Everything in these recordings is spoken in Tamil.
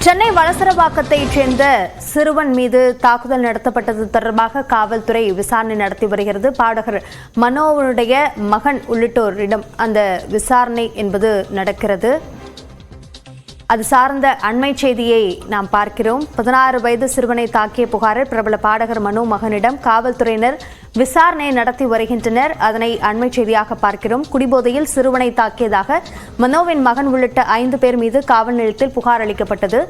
சென்னை வளசரவாக்கத்தைச் சேர்ந்த சிறுவன் மீது தாக்குதல் நடத்தப்பட்டது தொடர்பாக காவல்துறை விசாரணை நடத்தி வருகிறது. பாடகர் மனோவுடைய மகன் உள்ளிட்டோரிடம் அந்த விசாரணை என்பது நடக்கிறது. அது சார்ந்த அண்மை செய்தியை நாம் பார்க்கிறோம். 16 வயது சிறுவனை தாக்கிய புகாரில் பிரபல பாடகர் மனோ மகனிடம் காவல்துறையினர் விசாரணை நடத்தி வருகின்றனர். அதனை அண்மை செய்தியாக பார்க்கிறோம். குடிபோதையில் சிறுவனை தாக்கியதாக மனோவின் மகன் உள்ளிட்ட 5 பேர் மீது காவல் நிலையத்தில் புகார் அளிக்கப்பட்டது.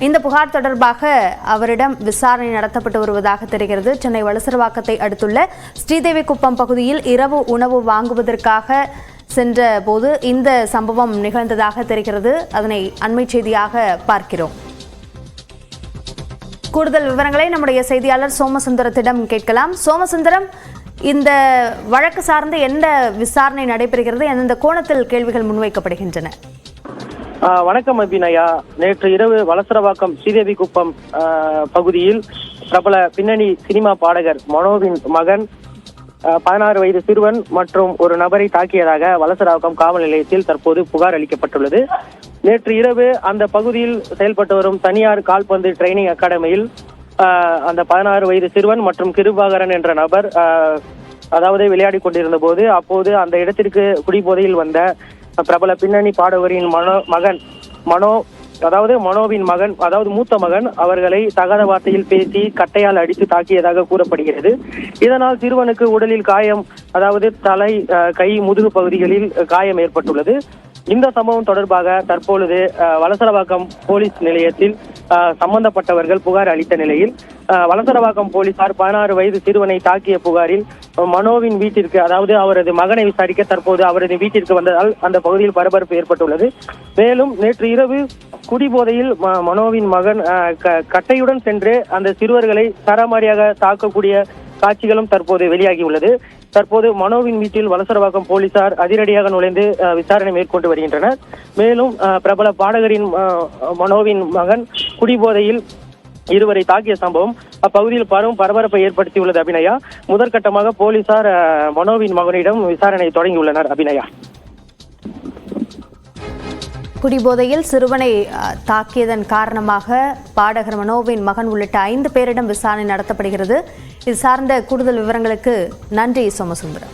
இந்த புகார் தொடர்பாக அவரிடம் விசாரணை நடத்தப்பட்டு வருவதாக தெரிகிறது. சென்னை வளசரவாக்கத்தை அடுத்துள்ள ஸ்ரீதேவிக்குப்பம் பகுதியில் இரவு உணவு வாங்குவதற்காக சென்ற போது இந்த சம்பவம் நிகழ்ந்ததாக தெரிகிறது. அதனை அண்மை செய்தியாக பார்க்கிறோம். கூடுதல் விவரங்களை நம்முடைய செய்தியாளர் சோமசுந்தரத்திடம் கேட்கலாம். சோமசுந்தரம், இந்த வழக்கு சார்ந்து எந்த விசாரணை நடைபெறுகிறது? எந்தெந்த கோணத்தில் கேள்விகள் முன்வைக்கப்படுகின்றன? வணக்கம் அபிநயா. நேற்று இரவு வளசரவாக்கம் ஸ்ரீதேவிக்குப்பம் பகுதியில் பிரபல பின்னணி சினிமா பாடகர் மனோவின் மகன் 16 வயது சிறுவன் மற்றும் ஒரு நபரை தாக்கியதாக வளசரவாக்கம் காவல் நிலையத்தில் தற்போது புகார் அளிக்கப்பட்டுள்ளது. நேற்று இரவு அந்த பகுதியில் செயல்பட்டு வரும் தனியார் கால்பந்து ட்ரைனிங் அகாடமியில் அந்த 16 வயது சிறுவன் மற்றும் கிருபாகரன் என்ற நபர் அதாவது விளையாடி கொண்டிருந்த போது அப்போது அந்த இடத்திற்கு குடிபோதையில் வந்த பிரபல பின்னணி பாடகரின் மனோவின் மகன் அதாவது மூத்த மகன் அவர்களை தகாத வார்த்தையில் பேசி கட்டையால் அடித்து தாக்கியதாக கூறப்படுகிறது. இதனால் சிறுவனுக்கு உடலில் காயம், அதாவது தலை, கை, முதுகு பகுதிகளில் காயம் ஏற்பட்டுள்ளது. இந்த சம்பவம் தொடர்பாக தற்பொழுது வளசரவாக்கம் போலீஸ் நிலையத்தில் சம்பந்தப்பட்டவர்கள் புகார் அளித்த நிலையில் வளசரவாக்கம் போலீசார் 16 வயது சிறுவனை தாக்கிய புகாரில் மனோவின் வீட்டிற்கு, அதாவது அவரது மகனை விசாரிக்க தற்போது அவரது வீட்டிற்கு வந்ததால் அந்த பகுதியில் பரபரப்பு ஏற்பட்டுள்ளது. மேலும் நேற்று இரவு குடிபோதையில் மனோவின் மகன் கட்டையுடன் சென்று அந்த சிறுவர்களை சரமாரியாக தாக்கக்கூடிய காட்சிகளும் தற்போது வெளியாகியுள்ளது. தற்போது மனோவின் வீட்டில் வளசரவாக்கம் போலீசார் அதிரடியாக நுழைந்து விசாரணை மேற்கொண்டு வருகின்றனர். மேலும் பிரபல பாடகரின் மனோவின் மகன் குடிபோதையில் இருவரை தாக்கிய சம்பவம் அப்பகுதியில் பரபரப்பை ஏற்படுத்தியுள்ளது. அபிநயா, முதற்கட்டமாக போலீசார் மனோவின் மகனிடம் விசாரணை தொடங்கியுள்ளனர். அபிநயா, குடிபோதையில் சிறுவனை தாக்கியதன் காரணமாக பாடகர் மனோவின் மகன் உள்ளிட்ட 5 பேரிடம் விசாரணை நடத்தப்படுகிறது. இது சார்ந்த கூடுதல் விவரங்களுக்கு நன்றி சோமசுந்தரம்.